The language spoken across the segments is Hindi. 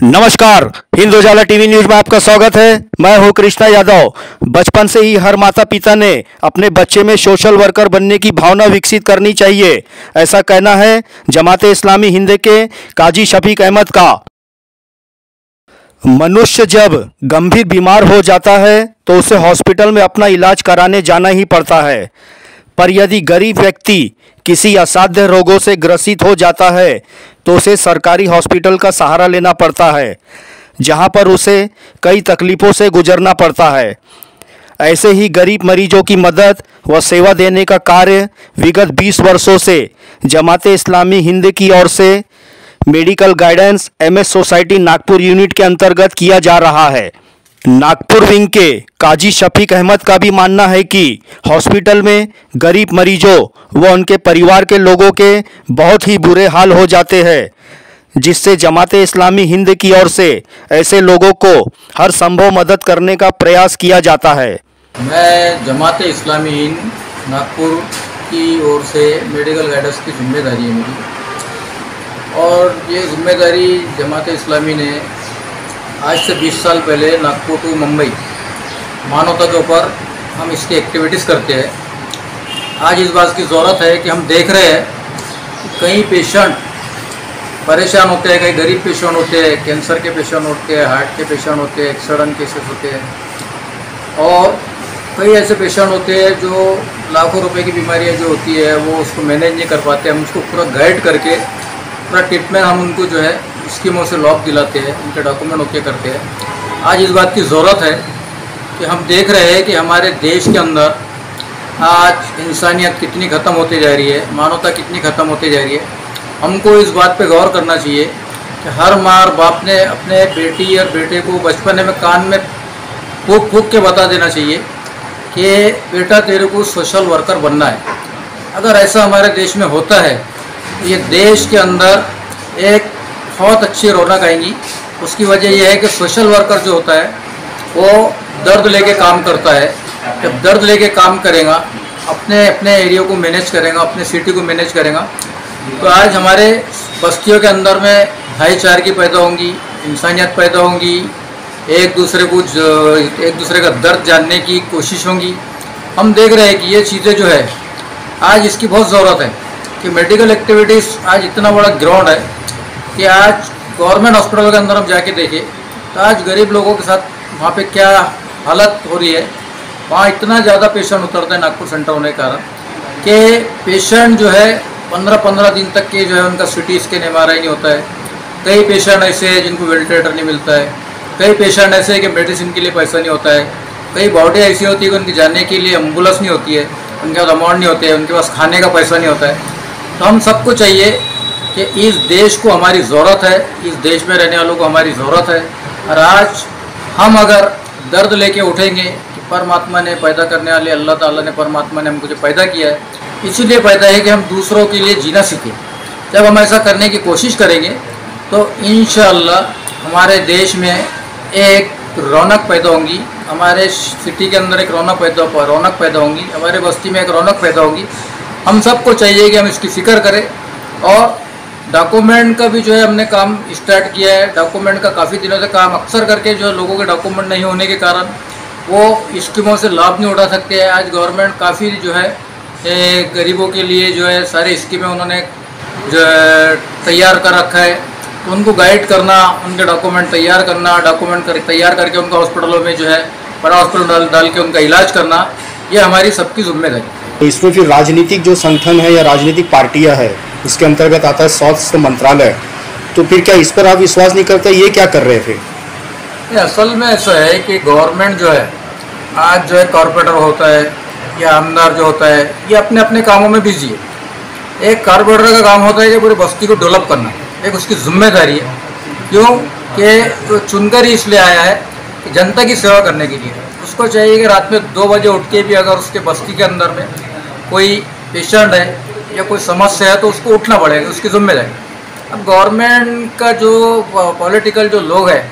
नमस्कार। हिंद उजाला टीवी न्यूज में आपका स्वागत है। मैं हूं कृष्णा यादव। बचपन से ही हर माता पिता ने अपने बच्चे में सोशल वर्कर बनने की भावना विकसित करनी चाहिए, ऐसा कहना है जमाते इस्लामी हिंद के काजी शफीक अहमद का। मनुष्य जब गंभीर बीमार हो जाता है तो उसे हॉस्पिटल में अपना इलाज कराने जाना ही पड़ता है, पर यदि गरीब व्यक्ति किसी असाध्य रोगों से ग्रसित हो जाता है तो उसे सरकारी हॉस्पिटल का सहारा लेना पड़ता है, जहां पर उसे कई तकलीफ़ों से गुजरना पड़ता है। ऐसे ही गरीब मरीजों की मदद व सेवा देने का कार्य विगत 20 वर्षों से जमाते इस्लामी हिंद की ओर से medical guidance MS society Nagpur unit के अंतर्गत किया जा रहा है। नागपुर विंग के काजी शफीक अहमद का भी मानना है कि हॉस्पिटल में गरीब मरीजों व उनके परिवार के लोगों के बहुत ही बुरे हाल हो जाते हैं, जिससे जमाते इस्लामी हिंद की ओर से ऐसे लोगों को हर संभव मदद करने का प्रयास किया जाता है। मैं जमाते इस्लामी हिंद नागपुर की ओर से मेडिकल गाइडेंस की जिम्मेदारी है मेरी, और ये जिम्मेदारी जमाते इस्लामी ने आज से 20 साल पहले नागपुर टू मुंबई मानवता के ऊपर हम इसकी एक्टिविटीज़ करते हैं। आज इस बात की ज़रूरत है कि हम देख रहे हैं कि कई पेशेंट परेशान होते हैं, कई गरीब पेशेंट होते हैं, कैंसर के पेशेंट होते हैं, हार्ट के पेशेंट होते हैं, एक्सीडेंट केसेस होते हैं, और कई ऐसे पेशेंट होते हैं जो लाखों रुपए की बीमारियां जो होती है वो उसको मैनेज नहीं कर पाते। हम उसको पूरा गाइड करके पूरा ट्रीटमेंट हम उनको जो है स्कीमों से लॉक दिलाते हैं, उनके डॉक्यूमेंट ओके करते हैं। आज इस बात की ज़रूरत है कि हम देख रहे हैं कि हमारे देश के अंदर आज इंसानियत कितनी ख़त्म होती जा रही है, मानवता कितनी ख़त्म होती जा रही है। हमको इस बात पे गौर करना चाहिए कि हर माँ बाप ने अपने बेटी और बेटे को बचपन में कान में फूक फूक के बता देना चाहिए कि बेटा तेरे को सोशल वर्कर बनना है। अगर ऐसा हमारे देश में होता है तो ये देश के अंदर एक बहुत अच्छी रौनक आएंगी। उसकी वजह यह है कि सोशल वर्कर जो होता है वो दर्द लेके काम करता है। जब दर्द लेके काम करेगा, अपने अपने एरिया को मैनेज करेगा, अपने सिटी को मैनेज करेगा, तो आज हमारे बस्तियों के अंदर में भाईचारे पैदा होंगी, इंसानियत पैदा होंगी, एक दूसरे का दर्द जानने की कोशिश होंगी। हम देख रहे हैं कि ये चीज़ें जो है आज इसकी बहुत ज़रूरत है कि मेडिकल एक्टिविटीज़ आज इतना बड़ा ग्राउंड है कि आज गवर्नमेंट हॉस्पिटल के अंदर हम जाके देखें तो आज गरीब लोगों के साथ वहाँ पे क्या हालत हो रही है। वहाँ इतना ज़्यादा पेशेंट उतरते हैं नागपुर सेंटर होने के कारण कि पेशेंट जो है 15-15 दिन तक के जो है उनका सिटी स्कैन MRI नहीं होता है। कई पेशेंट ऐसे हैं जिनको वेंटिलेटर नहीं मिलता है, कई पेशेंट ऐसे हैं कि मेडिसिन के लिए पैसा नहीं होता है, कई बॉडी ऐसी होती है कि उनकी जाने के लिए एम्बुलेंस नहीं होती है, उनके पास अमाउंट नहीं होते हैं, उनके पास खाने का पैसा नहीं होता है। तो हम सबको चाहिए कि इस देश को हमारी ज़रूरत है, इस देश में रहने वालों को हमारी ज़रूरत है। और आज हम अगर दर्द लेके उठेंगे कि परमात्मा ने पैदा करने वाले अल्लाह ताला ने, परमात्मा ने हमको जो पैदा किया है इसीलिए पैदा है कि हम दूसरों के लिए जीना सीखें। जब हम ऐसा करने की कोशिश करेंगे तो इंशाअल्लाह हमारे देश में एक रौनक पैदा होंगी, हमारे सिटी के अंदर एक रौनक पैदा होंगी, हमारे बस्ती में एक रौनक पैदा होगी। हम सबको चाहिए कि हम इसकी फ़िक्र करें। और डॉक्यूमेंट का भी जो है हमने काम स्टार्ट किया है। डॉक्यूमेंट का काफ़ी दिनों से काम अक्सर करके जो लोगों के डॉक्यूमेंट नहीं होने के कारण वो स्कीमों से लाभ नहीं उठा सकते हैं। आज गवर्नमेंट काफ़ी जो है गरीबों के लिए जो है सारी स्कीमें उन्होंने जो है तैयार कर रखा है। तो उनको गाइड करना, उनके डॉक्यूमेंट तैयार करना, तैयार करके उनको हॉस्पिटलों में जो है बड़ा हॉस्पिटल डाल के उनका इलाज करना, ये हमारी सबकी जिम्मेदारी है। तो इसमें फिर राजनीतिक जो संगठन है या राजनीतिक पार्टियां है इसके अंतर्गत आता है स्वास्थ्य मंत्रालय, तो फिर क्या इस पर आप विश्वास नहीं करते? ये क्या कर रहे हैं फिर? असल में ऐसा है कि गवर्नमेंट जो है आज जो है कॉरपोरेटर होता है या आमदार जो होता है ये अपने अपने कामों में बिजी है। एक कॉरपोरेटर का काम होता है कि पूरी बस्ती को डेवलप करना, एक उसकी जिम्मेदारी है। क्यों कि वो चुनकर ही इसलिए आया है कि जनता की सेवा करने के लिए। उसको चाहिए कि रात में 2 बजे उठ के भी अगर उसके बस्ती के अंदर में कोई पेशेंट है या कोई समस्या है तो उसको उठना पड़ेगा, उसकी जिम्मेदारी। अब गवर्नमेंट का जो पॉलिटिकल जो लोग हैं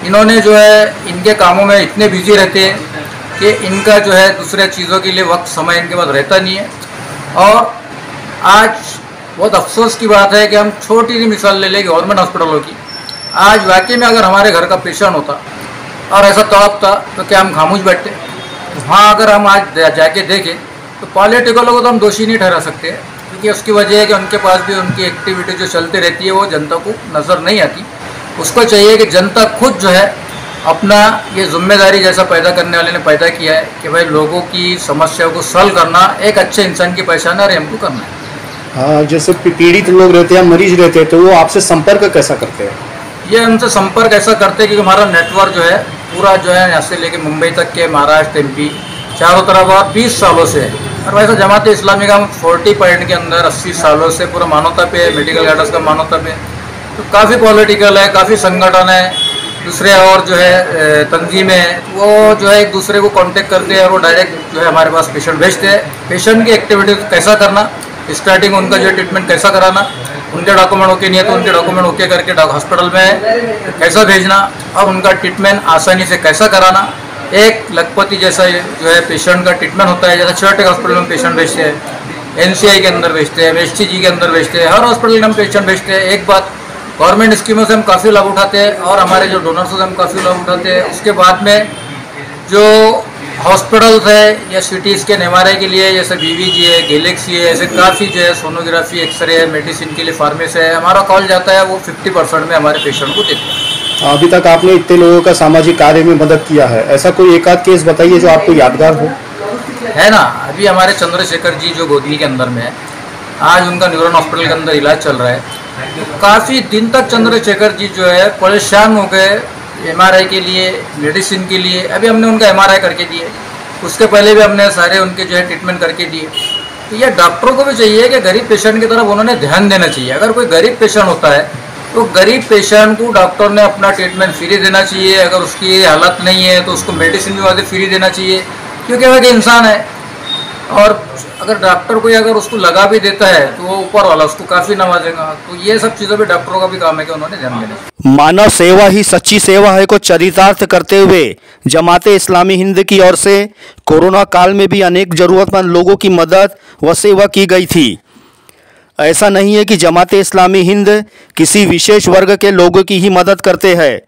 इन्होंने जो है इनके कामों में इतने बिजी रहते हैं कि इनका जो है दूसरे चीज़ों के लिए वक्त समय इनके पास रहता नहीं है। और आज बहुत अफसोस की बात है कि हम छोटी सी मिसाल ले लें गवर्नमेंट हॉस्पिटलों की। आज वाकई में अगर हमारे घर का पेशेंट होता और ऐसा तड़पता तो क्या हम खामोश बैठते? हाँ, अगर हम आज जाके देखें तो पॉलिटिकल को तो हम दोषी नहीं ठहरा सकते, क्योंकि उसकी वजह है कि उनके पास भी उनकी एक्टिविटी जो चलती रहती है वो जनता को नज़र नहीं आती। उसको चाहिए कि जनता खुद जो है अपना ये जिम्मेदारी जैसा पैदा करने वाले ने पैदा किया है कि भाई लोगों की समस्याओं को सॉल्व करना एक अच्छे इंसान की पहचान है और हमको करना है। हाँ, जैसे पीड़ित लोग रहते हैं, मरीज रहते हैं, तो वो आपसे संपर्क कैसा करते हैं? ये हमसे संपर्क ऐसा करते हैं कि हमारा नेटवर्क जो है पूरा जो है यहाँ से लेके मुंबई तक के महाराष्ट्र MP चारों तरफ और 20 सालों से है। और वैसा जमात इस्लामी का हम 40 पॉइंट के अंदर 80 सालों से पूरा मानवता पे है, मेडिकल गाइडेंस का मानवता पे, तो काफ़ी पॉलिटिकल है, काफ़ी संगठन है, दूसरे और जो है तंजीमें हैं, वो जो है एक दूसरे को कांटेक्ट करते हैं और वो डायरेक्ट जो है हमारे पास पेशेंट भेजते हैं। पेशेंट की एक्टिविटी कैसा करना, स्टार्टिंग उनका जो ट्रीटमेंट कैसा कराना, उनके डॉक्यूमेंट ओके नहीं है तो उनके डॉक्यूमेंट ओके करके हॉस्पिटल में कैसा भेजना और उनका ट्रीटमेंट आसानी से कैसा कराना। एक लखपति जैसा जो है पेशेंट का ट्रीटमेंट होता है, जैसा छोटे हॉस्पिटल में पेशेंट भेजते हैं, NCI के अंदर भेजते हैं, MSTG के अंदर भेजते हैं, हर हॉस्पिटल में हम पेशेंट भेजते हैं। एक बात, गवर्नमेंट स्कीमों से हम काफ़ी लाभ उठाते हैं और हमारे जो डोनर्स से हम काफ़ी लाभ उठाते हैं। उसके बाद में जो हॉस्पिटल्स है या CT स्कैन MRI के लिए जैसे BVG है, गैलेक्सी है, ऐसे काफ़ी जो है सोनोग्राफी, एक्सरे है, मेडिसिन के लिए फार्मेसी है, हमारा कॉल जाता है, वो 50% में हमारे पेशेंट को देते हैं। अभी तक आपने इतने लोगों का सामाजिक कार्य में मदद किया है, ऐसा कोई एक आध केस बताइए जो आपको यादगार हो। है ना, अभी हमारे चंद्रशेखर जी जो गोदनी के अंदर में है, आज उनका न्यूरॉन हॉस्पिटल के अंदर इलाज चल रहा है। काफ़ी दिन तक चंद्रशेखर जी जो है परेशान हो गए MRI के लिए, मेडिसिन के लिए। अभी हमने उनका MRI करके दिए, उसके पहले भी हमने सारे उनके जो है ट्रीटमेंट करके दिए। तो ये डॉक्टरों को भी चाहिए कि गरीब पेशेंट की तरफ उन्होंने ध्यान देना चाहिए। अगर कोई गरीब पेशेंट होता है तो गरीब पेशेंट को डॉक्टर ने अपना ट्रीटमेंट फ्री देना चाहिए। अगर उसकी हालत नहीं है तो उसको मेडिसिन भी वादे फ्री देना चाहिए, क्योंकि वह इंसान है। और अगर डॉक्टर कोई अगर उसको लगा भी देता है तो वो ऊपर वाला उसको काफ़ी नवाजेगा। तो ये सब चीज़ों पे डॉक्टरों का भी काम है कि उन्होंने ध्यान देना। मानव सेवा ही सच्ची सेवा है को चरितार्थ करते हुए जमात इस्लामी हिंद की ओर से कोरोना काल में भी अनेक ज़रूरतमंद लोगों की मदद व सेवा की गई थी। ऐसा नहीं है कि जमात इस्लामी हिंद किसी विशेष वर्ग के लोगों की ही मदद करते हैं,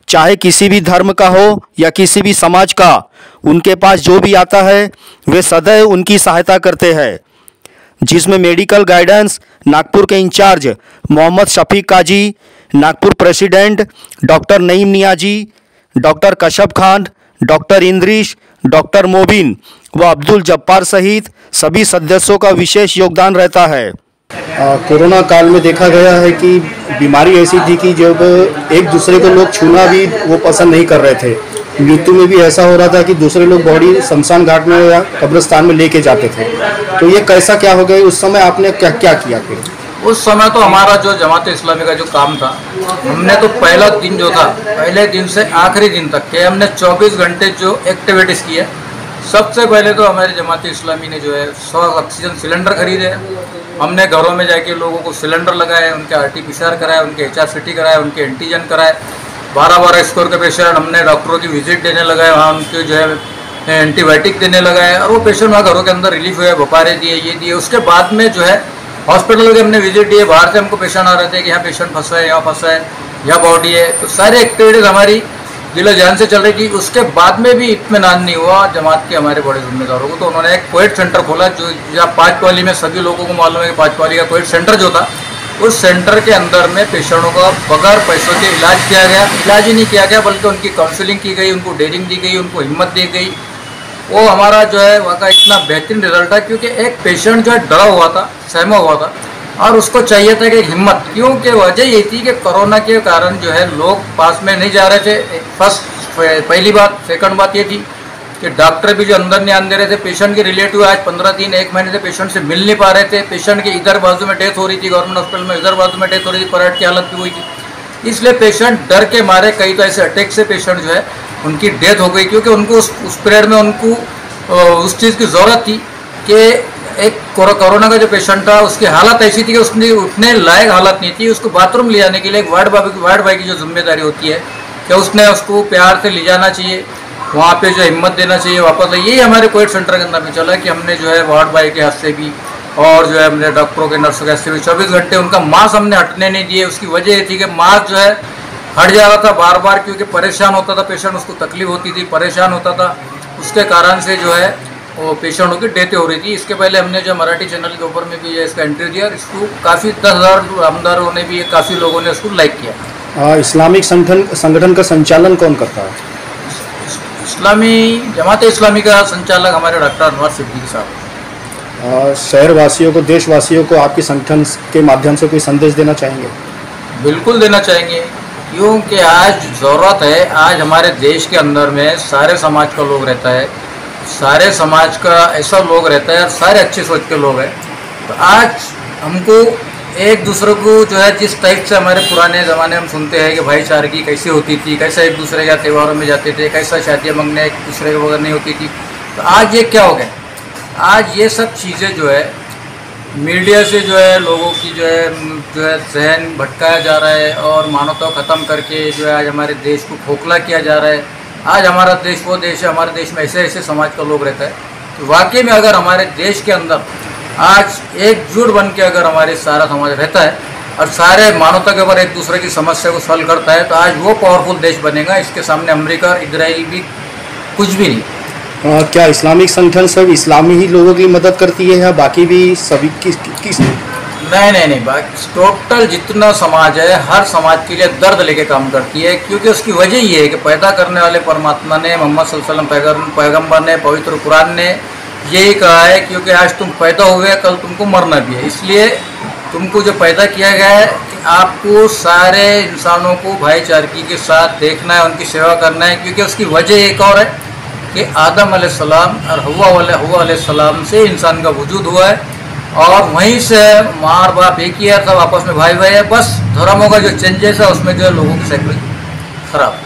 चाहे किसी भी धर्म का हो या किसी भी समाज का, उनके पास जो भी आता है वे सदैव उनकी सहायता करते हैं। जिसमें मेडिकल गाइडेंस नागपुर के incharge Mohammad Shafiq Kazi, Nagpur president doctor Naeem Niazi, doctor Kashaf Khan, doctor Idris, doctor Mobin व अब्दुल जब्बार सहित सभी सदस्यों का विशेष योगदान रहता है। कोरोना काल में देखा गया है कि बीमारी ऐसी थी कि जब एक दूसरे को लोग छूना भी वो पसंद नहीं कर रहे थे। मृत्यु में भी ऐसा हो रहा था कि दूसरे लोग बॉडी शमशान घाट में या कब्रिस्तान में लेके जाते थे। तो ये कैसा क्या हो गया, उस समय आपने क्या क्या किया फिर? उस समय तो हमारा जो जमात इस्लामी का जो काम था, हमने तो पहला दिन जो था, पहले दिन से आखिरी दिन तक के हमने 24 घंटे जो एक्टिविटीज़ की है। सबसे पहले तो हमारे जमात इस्लामी ने जो है 100 ऑक्सीजन सिलेंडर खरीदे। हमने घरों में जाके लोगों को सिलेंडर लगाए, उनके RT-PCR कराए, उनके HRCT कराए, उनके एंटीजन कराए। 12-12 स्कोर के पेशेंट हमने डॉक्टरों की विजिट देने लगाए, वहाँ उनके जो है एंटीबायोटिक देने लगाए और वो पेशेंट वहाँ घरों के अंदर रिलीफ हुए, बपारे दिए, ये दिए। उसके बाद में जो है हॉस्पिटल के हमने विजिट दिए। बाहर से हमको पेशेंट आ रहे थे कि यहाँ पेशेंट फंसा है, यहाँ फंसा है, यहाँ बॉडी है। तो सारी एक्टिविटीज़ हमारी दिलो जान से चल रही थी। उसके बाद में भी इत्मीनान नहीं हुआ जमात के हमारे बड़े जिम्मेदारों को। तो उन्होंने एक कोविड सेंटर खोला, जो जहाँ 5 पाली में सभी लोगों को मालूम है कि 5 पाली का कोविड सेंटर जो था, उस सेंटर के अंदर में पेशेंटों का बगैर पैसों के इलाज किया गया। इलाज ही नहीं किया गया बल्कि उनकी काउंसलिंग की गई, उनको डेयरिंग दी गई, उनको हिम्मत दी गई। वो हमारा जो है वहाँ का इतना बेहतरीन रिजल्ट था, क्योंकि एक पेशेंट जो है डरा हुआ था, सहमा हुआ था और उसको चाहिए था कि हिम्मत। क्योंकि वजह ये थी कि कोरोना के कारण जो है लोग पास में नहीं जा रहे थे। पहली बात। सेकंड बात ये थी कि डॉक्टर भी जो अंदर नहीं आने दे रहे थे। पेशेंट के रिलेटिव आज 15 दिन 1 महीने से पेशेंट से मिल नहीं पा रहे थे। पेशेंट के इधर बाजू में डेथ हो रही थी, गवर्नमेंट हॉस्पिटल में इधर बाजू में डेथ हो रही थी, पराठ की हालत भी हुई थी। इसलिए पेशेंट डर के मारे, कई तो ऐसे अटैक से पेशेंट जो है उनकी डेथ हो गई, क्योंकि उनको उस पीरियड में उनको उस चीज़ की ज़रूरत थी कि एक कोरोना का जो पेशेंट था उसकी हालत ऐसी थी कि उसने उठने लायक हालत नहीं थी। उसको बाथरूम ले जाने के लिए एक वार्ड बॉय की जो जिम्मेदारी होती है कि उसने उसको प्यार से ले जाना चाहिए, वहाँ पे जो हिम्मत देना चाहिए, वापस। यही हमारे कोविड सेंटर के अंदर में चला कि हमने जो है वार्ड बॉय के हाथ से भी और जो है हमने डॉक्टरों के, नर्सों के हाथ से भी 24 घंटे उनका मास्क हमने हटने नहीं दिए। उसकी वजह ये थी कि मास्क जो है हट जा रहा था बार बार, क्योंकि परेशान होता था पेशेंट, उसको तकलीफ होती थी, परेशान होता था, उसके कारण से जो है वो पेशेंटों की डेथ हो रही थी। इसके पहले हमने जो मराठी चैनल के ऊपर में भी ये इसका इंटरव्यू दिया, इसको काफ़ी 10,000 आमदारों ने भी, काफ़ी लोगों ने उसको लाइक किया। इस्लामिक संगठन का संचालन कौन करता है? इस्लामी जमात इस्लामी का संचालक हमारे डॉक्टर अनवर सिद्दीकी साहब। शहरवासियों को, देशवासियों को आपके संगठन के माध्यम से कोई संदेश देना चाहेंगे? बिल्कुल देना चाहेंगे, क्योंकि आज ज़रूरत है, आज हमारे देश के अंदर में सारे समाज का लोग रहता है, सारे समाज का ऐसा लोग रहता है, सारे अच्छी सोच के लोग हैं। तो आज हमको एक दूसरे को जो है, जिस टाइप से हमारे पुराने ज़माने हम सुनते हैं कि भाईचारगी कैसे होती थी, कैसा एक दूसरे के त्योहारों में जाते थे, कैसा शादियाँ मंगने एक दूसरे के बगैर नहीं होती थी, तो आज ये क्या हो गया? आज ये सब चीज़ें जो है मीडिया से जो है लोगों की जो है जहन भटकाया जा रहा है, और मानवता को ख़त्म करके जो है आज हमारे देश को खोखला किया जा रहा है। आज हमारा देश वो देश है, हमारे देश में ऐसे ऐसे समाज का लोग रहता है। तो वाकई में अगर हमारे देश के अंदर आज एकजुट बन के अगर हमारे सारा समाज रहता है और सारे मानवता के ऊपर एक दूसरे की समस्या को सॉल्व करता है, तो आज वो पावरफुल देश बनेगा। इसके सामने अमेरिका और इजराइल भी कुछ भी नहीं। क्या इस्लामिक संगठन सब इस्लामी ही लोगों की मदद करती है या बाकी भी सभी किस? नहीं, बाकी टोटल जितना समाज है, हर समाज के लिए दर्द लेके काम करती है, क्योंकि उसकी वजह ये है कि पैदा करने वाले परमात्मा ने, मोहम्मद सल्लल्लाहु अलैहि वसल्लम पैगम्बर ने, पवित्र कुरान ने यही कहा है, क्योंकि आज तुम पैदा हुए, कल तुमको मरना भी है। इसलिए तुमको जो पैदा किया गया है कि आपको सारे इंसानों को भाईचारगी के साथ देखना है, उनकी सेवा करना है, क्योंकि उसकी वजह एक और है कि आदम अलैहिस्सलाम और हव्वा अलैहिस्सलाम से इंसान का वजूद हुआ है, और वहीं से माँ बाप एक ही है, सब आपस में भाई भाई है। बस धर्मों का जो चेंजेस है उसमें जो है लोगों की साइकोलॉजी खराब।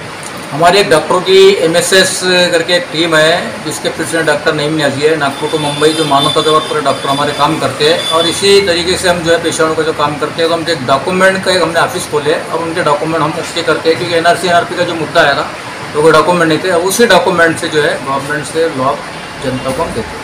हमारी एक डॉक्टरों की MSS करके एक टीम है, जिसके प्रेसिडेंट डॉक्टर नईम न्याजी है, नागपुर को मुंबई, जो मानवता के ऊपर डॉक्टर हमारे काम करते हैं। और इसी तरीके से हम जो है पेशेंटों का जो काम करते हैं, तो हम एक डॉक्यूमेंट का एक हमने ऑफिस खोले और उनके डॉक्यूमेंट हम उसके करते हैं, क्योंकि NRC का जो मुद्दा आया था तो वो डॉक्यूमेंट नहीं थे। उसी डॉक्यूमेंट से जो है गवर्नमेंट से लॉ जनता को हम देते हैं।